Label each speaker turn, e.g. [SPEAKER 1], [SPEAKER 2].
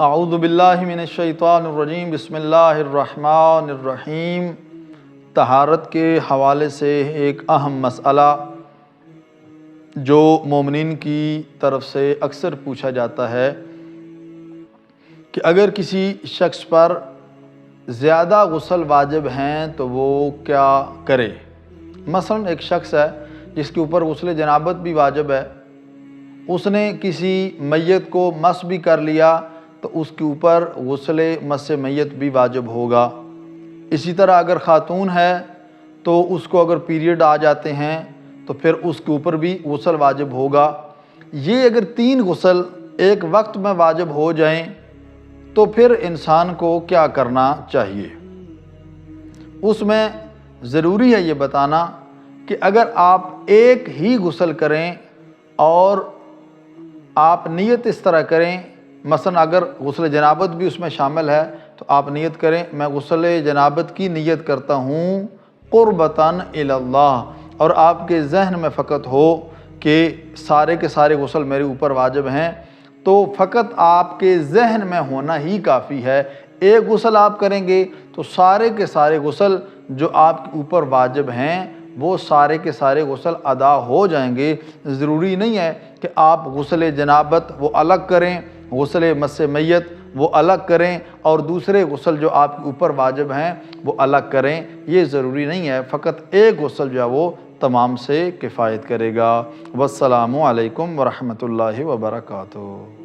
[SPEAKER 1] اعوذ باللہ من الشیطان الرجیم بسم اللہ الرحمن الرحیم۔ طہارت کے حوالے سے ایک اہم مسئلہ جو مومنین کی طرف سے اکثر پوچھا جاتا ہے کہ اگر کسی شخص پر زیادہ غسل واجب ہیں تو وہ کیا کرے۔ مثلا ایک شخص ہے جس کے اوپر غسل جنابت بھی واجب ہے، اس نے کسی میت کو مس بھی کر لیا تو اس کے اوپر غسل مس میت بھی واجب ہوگا۔ اسی طرح اگر خاتون ہے تو اس کو اگر پیریڈ آ جاتے ہیں تو پھر اس کے اوپر بھی غسل واجب ہوگا۔ یہ اگر 3 غسل ایک وقت میں واجب ہو جائیں تو پھر انسان کو کیا کرنا چاہیے۔ اس میں ضروری ہے یہ بتانا کہ اگر آپ ایک ہی غسل کریں اور آپ نیت اس طرح کریں، مثلا اگر غسل جنابت بھی اس میں شامل ہے تو آپ نیت کریں میں غسل جنابت کی نیت کرتا ہوں قربتاً الی اللہ، اور آپ کے ذہن میں فقط ہو کہ سارے کے سارے غسل میرے اوپر واجب ہیں، تو فقط آپ کے ذہن میں ہونا ہی کافی ہے۔ ایک غسل آپ کریں گے تو سارے کے سارے غسل جو آپ کے اوپر واجب ہیں وہ سارے کے سارے غسل ادا ہو جائیں گے۔ ضروری نہیں ہے کہ آپ غسل جنابت وہ الگ کریں، غسل مس میت وہ الگ کریں اور دوسرے غسل جو آپ کے اوپر واجب ہیں وہ الگ کریں، یہ ضروری نہیں ہے۔ فقط ایک غسل جو ہے وہ تمام سے کفایت کرے گا۔ والسلام علیکم ورحمۃ اللہ وبرکاتہ۔